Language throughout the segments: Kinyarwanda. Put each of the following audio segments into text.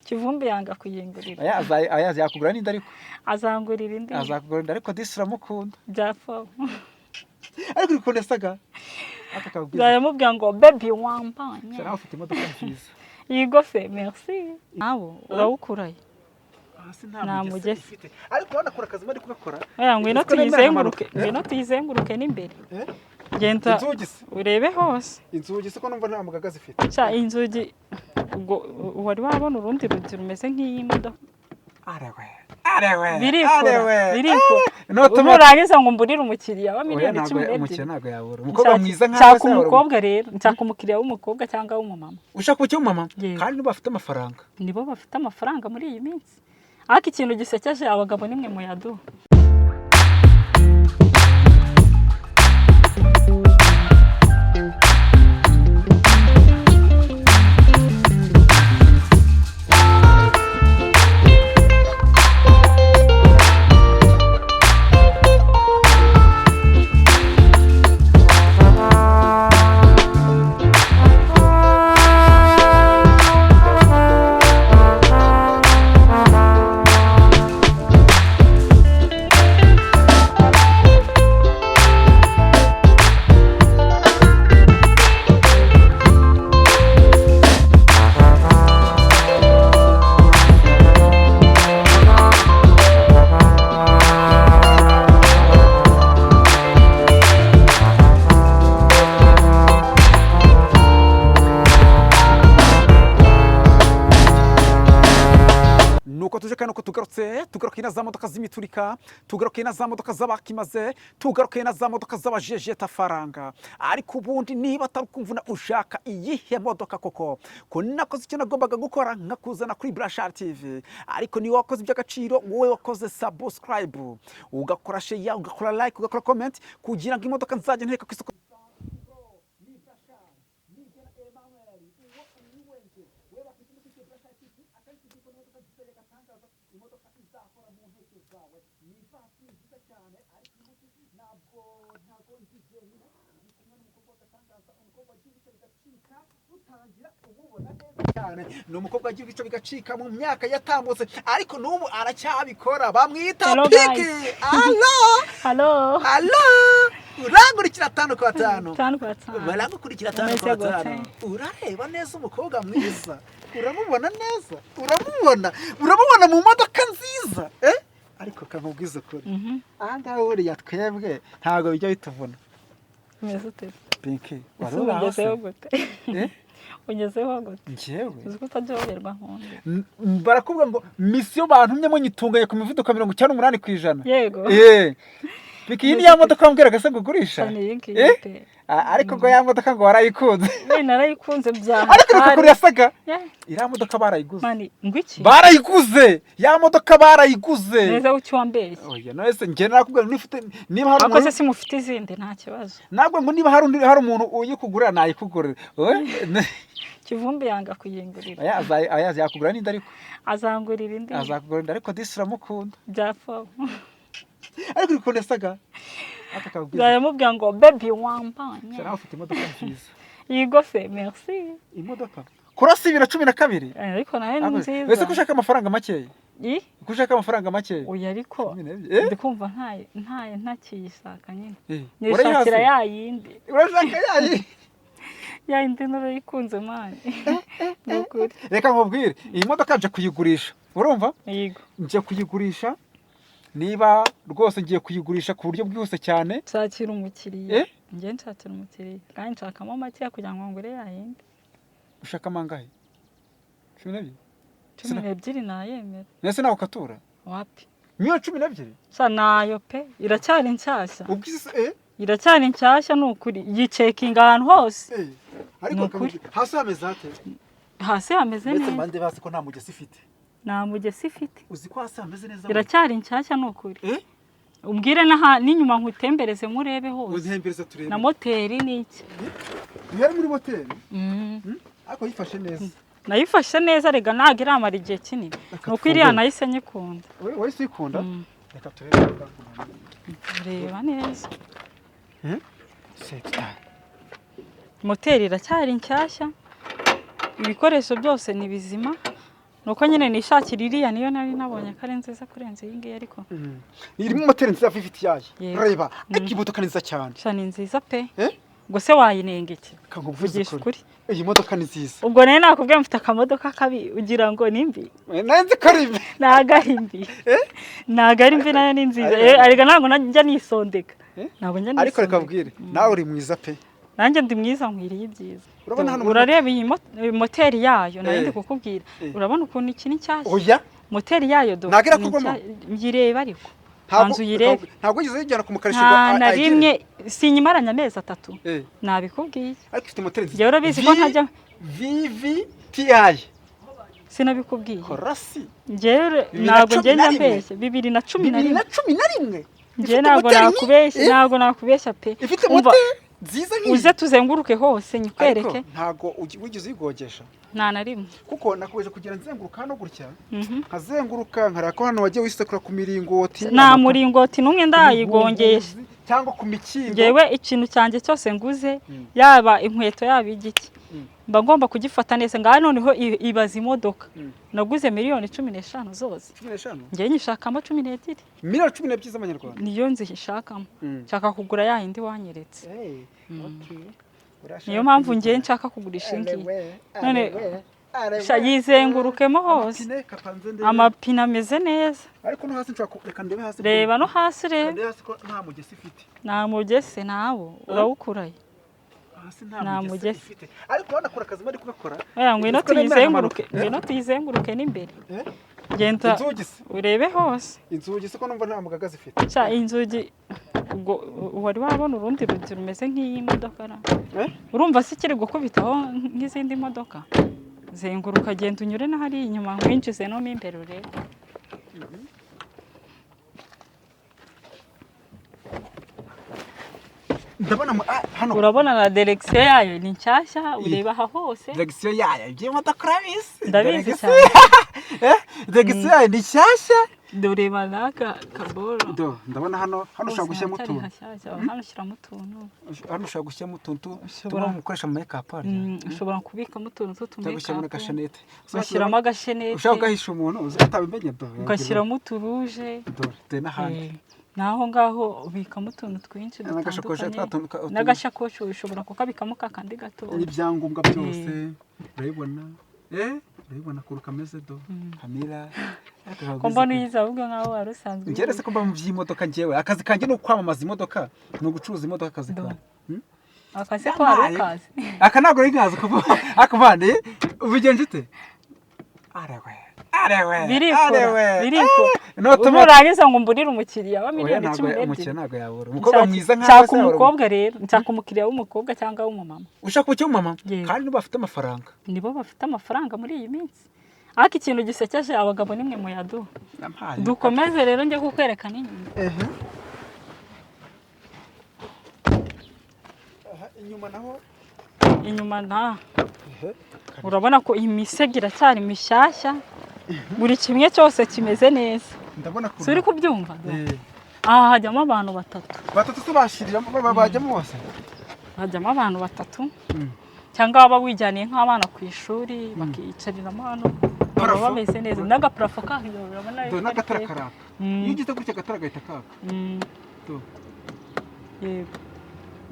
Kivumbi yanga kuyingurira. Ayazi yakugura n'indi ariko. Azangurira indi. Azakugura indi ariko disi uramukunda. Byapfa. Ariko ukunda saga. Yamubwira ngo baby wampanye. Cyara ufite imodoka nziza. Yigo se merci. Nabo urawukuraye. Namugese. Ariko urabona akora akazi bari kugakora. Ngwino tuyizenguruke n'imbere. Genda urebe hose. Inzugi se ko numva nta mugaga zifite. Cha inzugi ubwo wari wabona urundi rugi rumeze nk'iyi modoka. Arewe. Biriko. Nurangiza ngo mburire umukiriya wa miliyoni 10. Umukiriya ntago yabura. Umukobwa mwiza nkawe se. Umukobwa rero, nshaka umukiriya w'umukobwa cyangwa w'umumama. Ushaka ucyo umumama? Kandi nibo bafite amafaranga. Nibo bafite amafaranga muri iyi minsi. Ariko ikintu gisekeje abagabo nimwe mu yaduha. tugaruke na za modoka z'imiturika, tugaruke na za modoka z'abakimaze, tugaruke na za modoka z'abajejeta faranga. Ariko ubundi niba atarukumvuna ushaka iyihe modoka koko, ko nakoze icyo nagombaga gukora nkakuzana kuri Brashar TV. Ariko ni wakoze iby'agaciro, wowe wakoze subscribe, ugakora share, ugakora like, ugakora comment kugira ngo imodoka nzajye nteka ku isoko. No mukobwa agiye bico bigacika mu myaka yatambutse ariko nubu aracyabikora bamwita Piki. Hello urangurikira 5 kwa 5 baragukurikira 5 kwa 5 urareba neza umukobwa mwiza uramubona neza uramubona mu modoka nziza ariko kankubwiza kuri anga uri yatwebwe ntago bijya bituvuna Piki warugezeho gute ugezeho gute njyewe uzi ko utajyoberwa nkonde barakubwa ngo misiyo bantumye mo nyitungaye ku mivuduko 98%. Yego Piki yini ya modoka ambwiraga se gugurisha ariko ngo ya modoka ngo warayikunze narayikunze bya ariko kuri yasaga ira modoka barayiguze mani ngwiki barayiguze ya modoka barayiguze neza ucyambere oya nose nge nakubwira nifite niba hari akoze si mufite izindi nta kibazo nabwo ngo niba hari umuntu uyikugura nayikugurira Kivumbi yanga kuyingurira ayazi yakugura n'indi ariko azangurira indi azakugura indi ariko disi uramukunda byapfa ariko ukunda saga yamubwira ngo baby wampanye. Cyara ufite imodoka nziza. Yigo se merci. Imodoka kurasi 2012 ariko nawe ni nziza. Wese kushaka amafaranga makeya kushaka amafaranga makeya oya ariko ndikumva ntaye ntakiyisaka nyine nishakira yayindi urashaka yayindi yayindi narayikunze mani nukuri reka nkubwire iyi modoka nje kuyigurisha urumva yego nje kuyigurisha niba rwose ngiye kuyigurisha ku buryo bwihuse cyane nshakira umukiriya ngiye nshakira umukiriya kandi nshakamo makeya kugira ngo ngure yayindi ushaka mangahe 12 nayemera nese nawe ukatura wapi niyo 12 sa nayo pe iracyari nshyashya ubwise iracyari nshyashya nukuri yicekinga ahantu hose ariko hasi hameze hate hasi hameze neza mbande basi ko nta mugesi ifite nta mugesi ifite uzi ko hasi hameze neza iracyari nshyashya nukuri umbwire n'inyuma nkutembereze murebe hose uzitembereza turebe na moteri niki yari muri moteri ako yifashe neza nayifashe neza rega naga iramara igihe kinini nuko iriya nahise nyikunda wowe sikunda reka turebe reba neza seta moteri iracyari nshyashya ibikoresho byose ni bizima nuko nyine nishakira iriya niyo nari nabonye ko ari nziza kurenza iyi ngiyi ariko irimo moteri nziza viviti yayo Yego. reba ariko imodoka nziza cyane sha ni nziza pe Eh? ubwo se wayinenga iki kankuvuze vugisha ukuri iyi modoka ni nziza ubwo rero nakubwiye mfite akamodoka kabi ugira ngo ni mbi nanze karibe ntago ari mbi ntago ari mbi nayo ni nziza ariko ntabwo njya nisondeka ntabwo njya ariko reka nisondeka bwire nawe uri mwiza pe nanjye ndi mwiza nkwiriye ibyiza urabona hano urareba iyi moteri yayo nari ndi kukubwira urabona ukuntu iki ni nshyashya oya moteri yayo Ntago irakorwamo? yireba ariko banza uyirebe ntabwo ugeze yijyana ku mukarisha nta na rimwe sinyimaranye amezi 3 Eh. nabikubwiye ariko ifite moteri nziza njyewe urabizi ko ntajya VVTI sinabikubwiye korasi njyewe Bibiri na ntabwo cumi na ngenda rimwe. mbeshya 2011 2011 njyewe ntabwo nakubeshya ntabwo nakubeshya pe ifite Umva, moteri nziza nk'iyi uze tuzenguruke hose nyikwereke ariko ntabwo wigeze uyigogesha nta na rimwe kuko nakomeje kugira nzenguruka hano gutya Mhm. nkazenguruka nkareba ko hano wagiye wisekura ku miringoti nta muringoti n'umwe ndayigongesha cyangwa ku mikindo njyewe ikintu cyanjye cyose nguze yaba inkweto yaba igiki mba ngomba kugifata neza ngaha noneho ibaza imodoka naguze miliyoni 15 zose 15 njyewe nyishakamo 12 miliyoni 12 z'amanyarwanda niyo nzishakamo nshaka kugura ya yindi wanyeretse niyo mpamvu njyewe nshaka kugurisha ingiyi none yizengurukemo hose amapine ameze neza ariko no hasi nshaka reka ndebe hasi reba no hasi reba ndebe hasi ko nta mugesi ifite nta mugese nawo urawukuraye hasi nta nta mugesi. mugesi ifite ariko urabona akora akazi bari kugakora ngwino tuyizenguruke ngwino tuyizenguruke n'imbere genda inzugi se urebe hose inzugi se ko numva nta mugaga zifite cya inzugi ubwo wari wabona urundi rugi rumeze nk'iyi modoka urumva se kiri gukubitaho nk'izindi modoka zenguruka genda unyure na hari inyuma winjize no mo imbere urebe ndabona hano urabona na direction yayo ni nshyashya ureba aha hose direction yayo igiye modoka urabisi ndabizi cyane direction yayo ni nshyashya ndureba naka kaboro ndabona hano ushaka gushyiramo utuntu hano ushyiramo utuntu hano ushaka gushyiramo utuntu tubona mukoresha mu make-up ushobora kubikamo utuntu gushyiramo agashenete ugashyiramo agashenete ushaka guhisha umuntu utabimenye ugashyiramo uturuje dore n'ahandi naho ngaho ubikamo utuntu twinshi dutandukanye n'agashakoshi ushobora kukabikamo kakandi gato n'ibyangombwa byose urabibona urabibona kuru kameze do kamera ko mbona uyiza ahubwo nkaho wari usanzwe njyewe se ko mba mu by'imodoka njyewe akazi kanjye ni ukwamamaza imodoka ni ugucuruza imodoka akazi kawe akazi ko wari ukazi aka ntabwo ari nkazi akavane ubigenje ute birikora nurangiza ngo mburire umukiriya wa miliyoni 12 umukiriya ntabwo yabura umukobwa mwiza nshaka umukobwa rero nshaka umukiriya w'umukobwa cyangwa w'umumama ushaka ucyo umumama kandi nibo bafite amafaranga nibo bafite amafaranga muri iyi minsi ariko ikintu gisekeje abagabo nimwe muyaduha dukomeze rero njye kukwereka n'inyuma inyuma nta urabona ko imisego iracyari mishyashya buri kimwe cyose kimeze neza si uri kubyumva aha hajyamo abantu batatu se bashiriramo bajyamo bose hajyamo abantu batatu cyangwa waba wijyaniye nk'abana ku ishuri bakiyicariramo hano baba bameze neza n'agaparafo kaho urabona n'agatara karaka iyo ugeze gutya agatara gahita kaka yego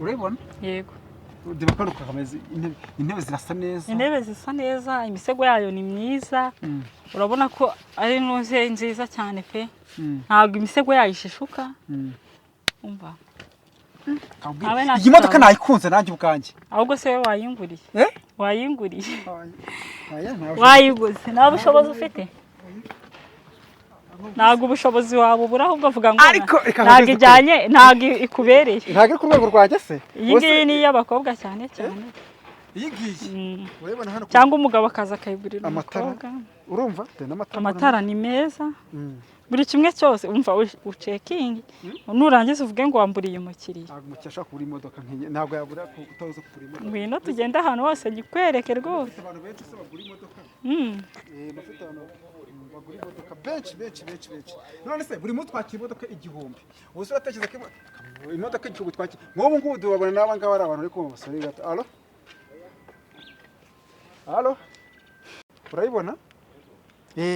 urabibona yego intebe zirasa neza intebe zisa neza imisego yayo ni myiza urabona ko ari nuze nziza cyane pe ntabwo imisego yayo ishishuka umva iyi modoka nayikunze nanjye ubwanjye ahubwo se wowe wayinguriye wayiguze nta bushobozi ufite ntabwo ubushobozi waba ubura ahubwo avuga ngo ntabwo ijyanye ntabwo ikubereye ntabwo iri ku rwego rwanjye se iyi ngiyi ni iy'abakobwa cyane cyane iyi ngiyi cyangwa umugabo akaza akayigurira umukobwa urumva amatara ni meza buri kimwe cyose umva ucekingi nurangiza uvuge ngo wamburiye umukiriya ntabwo umukiriya ashaka kugura imodoka nk'iyi ntabwo yabura utaza kugura imodoka ngwino tugende ahantu hose gikwereke rwose abantu benshi se bagura imodoka bafite abantu bagura imodoka benshi none se buri munsi twakira imodoka 1000 ubuze uratekereza ko imodoka 1000 twakira nk'ubu ngubu tubabona n'aba ngaba ari abantu ariko basore gato alo urayibona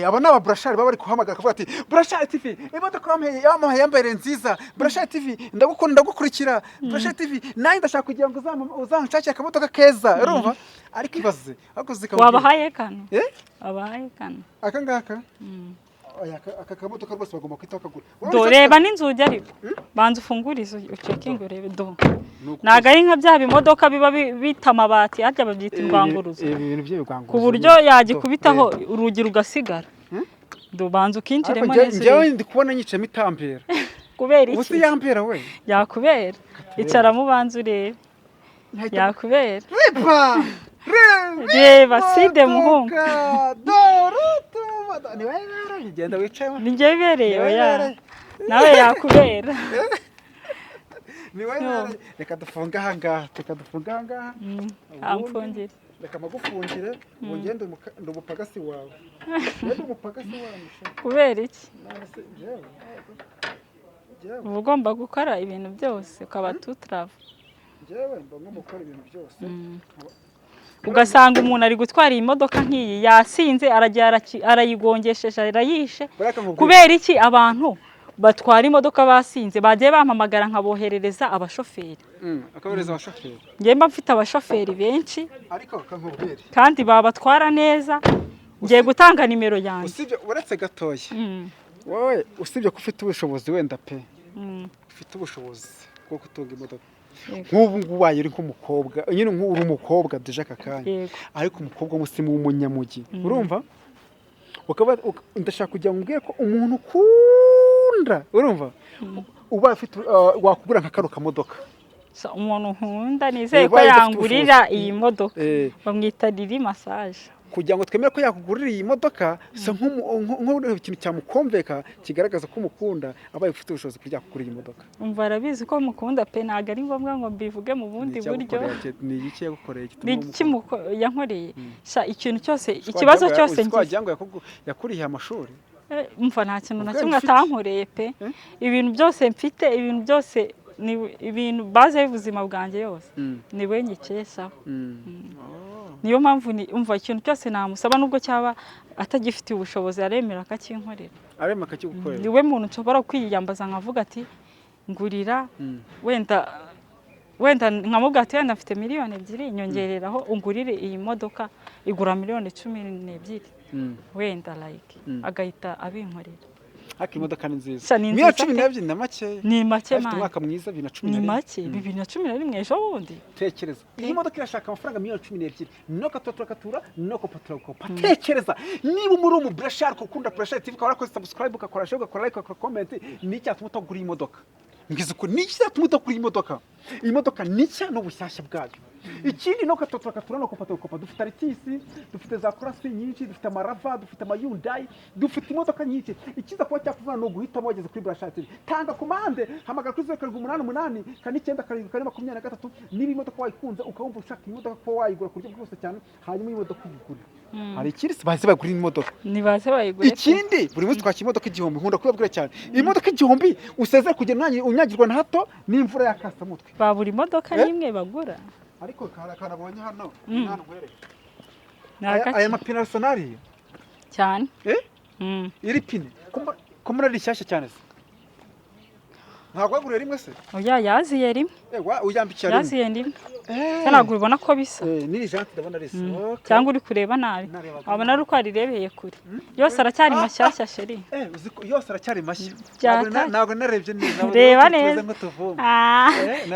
aba ni ababurashari baba bari kuhamagara akavuga ati burashari TV imodoka yamuhaye yambaye nziza burashari TV ndagukunda ndagukurikira burashari TV nanjye ndashaka kugira ngo uzanshakire akamodoka keza urumva ariko ibaze wabahaye kano abahaye kano aka ngaka aka kamodoka rwose bagomba kwita bakagura reba n'inzugi ariko banza ufungure izo ucekinge urebe ntabwo ari nka bya bimodoka biba bita amabati harya babyita indwanguruzo ku buryo yagikubitaho urugi rugasigara banza ukinjiremo neza njyewe ndi kubona nyicamo itambera kubera iki ubu si yambera we yakubera icaramo ubanza urebe yakubera reba side muhungu genda wicayemo ni njye bibereye oya nawe yakubera reka dufunge aha ngaha amfungire reka amagufungire ngo ngende ndi umupagasi wawe kubera iki uba ugomba gukora ibintu byose ukaba tutarava njyewe mba ngomba gukora ibintu byose ugasanga umuntu ari gutwara iyi modoka nk'iyi yasinze arayigongesheje arayishe kubera iki abantu batwara imodoka basinze bagiye bampamagara nkaboherereza abashoferi akabohereza abashoferi njye mba mfite abashoferi benshi ariko kankubwire kandi babatwara neza ngiye gutanga nimero yanjye usibye uretse gatoya wowe usibye ko ufite ubushobozi wenda pe ufite ubushobozi bwo gutunga imodoka nk'ubu ngubu wayo uri nk'umukobwa nyine uri umukobwa deje aka kanya ariko umukobwa w'umusirimu w'umunyamujyi urumva ndashaka kugira ngo umbwire ko umuntu ukunda urumva uba ufite wakugura nka kano kamodoka umuntu nkunda nizeye ko yangurira iyi modoka bamwita Riri massage kugira ngo twemere ko yakugurira iyi modoka so nk'ikintu cyamukomveka kigaragaza ko umukunda abaye ufite ubushobozi kuri yakugurira iyi modoka umva arabizi ko mukunda pe ntabwo ari ngombwa ngo mbivuge mu bundi buryo ni iki yagukoreye yankoreye ikintu cyose ikibazo cyose twagira ngo yakuriye amashuri umva nta kintu na kimwe atankoreye pe ibintu byose mfite ibintu byose ni ibintu baze y'ubuzima bwanjye yose ni we nyikeshaho niyo mpamvu umva ikintu cyose namusaba nubwo cyaba atagifitiye ubushobozi aremera akakinkorera akakigukorera niwe muntu nshobora kwiyambaza nkavuga ati ngurira wenda nkamubwira ati wenda mfite miliyoni 2 nyongereraho ungurire iyi modoka igura miliyoni 12 wenda agahita abinkorera haka imodoka ni nziza miliyoni 12 na make ni make afite umwaka mwiza 2011 ni make 2011 ejo bundi tekereza iyi modoka irashaka amafaranga miliyoni 12 no katotura no kopatrokopa tekereza niba muri umubrashar ukunda brashar TV ukora ko subscribe ukakora share ugakora like ukakora comment ni icyatuma utagura iyi modoka ngize ko ni icyatuma utagura iyi modoka ni cya no bushyashya bwayo ikindi no katotura no kopatrokopa dufite aritisi dufite za kurasi nyinshi dufite amarava dufite amayundai dufite imodoka nyinshi ikiza kuba cyakuvana no guhitamo wageze kuri brashar TV tanga komande hamagara kuri 088 9 niba imodoka wayikunze ukabumva ushaka imodoka ko wayigura ku buryo bwose cyane hanyuma imodoka uyigura hari ikindi baze bagura imodoka nibaze bayigura ikindi buri munsi twakira imodoka igihumbi nkunda kubabwira cyane imodoka igihumbi useze kugera unyagirwa na hato n'imvura yakasa mutwe babura imodoka nimwe bagura ariko kanabonye hano nta ngwere aya mapine arsenal cyane iri pine ko muri rishyashya cyane se ntabwo waguriye rimwe se oya yaziye rimwe uyambikira yaziye rimwe ntabwo ubona ko bisa niri jante ndabona risa cyangwa uri kureba nabi wabona ari uko arirebeye kure yose aracyari mashyashya sheri yose aracyari mashya ntabwo narebye neza reba neza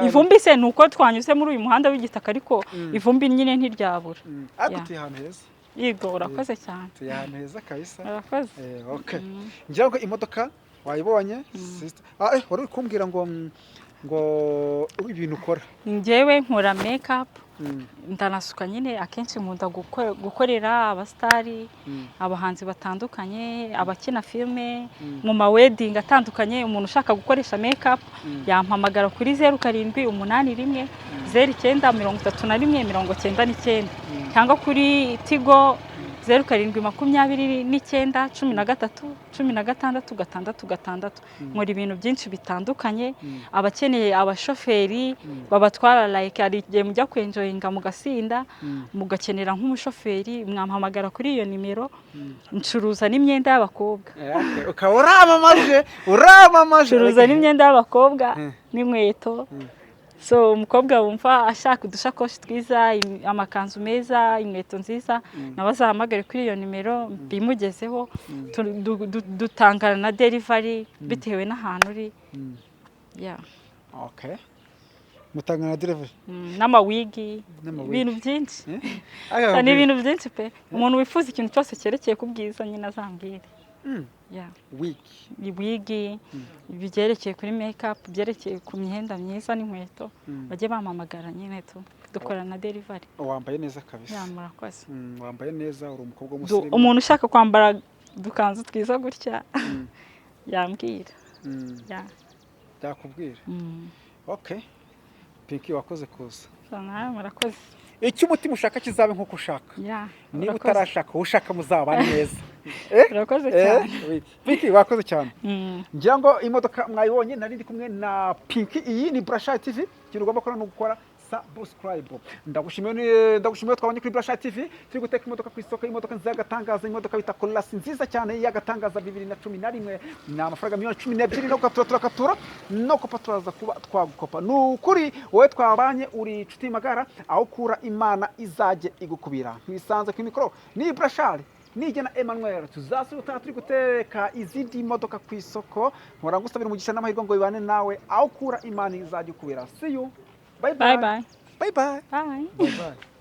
ivumbi se ni uko twanyuze muri uyu muhanda w'igitaka ariko ivumbi nyine ntiryabura tuye ahantu heza yego urakoze cyane tuye ahantu heza kabisa urakoze ngira ngo imodoka wayibonye wari uri kumbwira ngo ibintu ukora njyewe nkora make-up ndanasuka nyine akenshi nkunda gukorera abasitari abahanzi batandukanye abakina filime mu ma wedding atandukanye umuntu ushaka gukoresha make-up yampamagara kuri 0781 0931 99 cyangwa kuri Tigo 0729 13 16 6 nkora ibintu byinshi bitandukanye abakeneye abashoferi babatwara like ari igihe mujya kwenjoyinga mugasinda mugakenera nk'umushoferi mwampamagara kuri iyo nimero ncuruza n'imyenda y'abakobwa ukaba uramamaje ncuruza n'imyenda y'abakobwa n'inkweto so umukobwa wumva ashaka udushakoshi twiza amakanzu meza inkweto nziza nabazahamagare kuri iyo nimero bimugezeho dutangana na delivery bitewe n'ahantu uri okay mutangana na delivery n'amawigi ibintu byinshi ni ibintu byinshi pe umuntu wifuza ikintu cyose cyerekeye ku bwiza nyine azambwire wigi byerekeye kuri makeup byerekeye ku myenda myiza n'inkweto bajye bamamagara nyine dukora na delivery wambaye neza kabisa murakoze wambaye neza uri umukobwa w'umusirimu umuntu ushaka kwambara dukanzu twiza gutya yambwira yakubwira okay Pinky wakoze kuza murakoze icyo umutima ushaka kizabe nk'uko ushaka niba utarashaka ushaka muzaba neza urakoze cyane Pinky wakoze cyane ngira ngo imodoka mwayibonye nari ndi kumwe na Pinky iyi ni Brasha TV ikintu ugomba gukora no gukora subscribe ndagushimiye twabonye kuri Brasha TV turi guteka imodoka ku isoko imodoka nziza y'agatangaza imodoka bita Corolla nziza cyane y'agatangaza 2011 ni amafaranga $12 no gukatura no kopaturaza kuba twagukopa nukuri wowe twabanye uri inshuti magara aho kura imana izajye igukubira ntisanze ku mikoro ni Brasha nije na Emmanuel tuzasuta turi guteka izindi modoka ku isoko nkora ngusabira umugisha n'amahirwe ngo bibane nawe aho kura imana izajye ikubira see you bye bye bye bye bye bye bye bye bye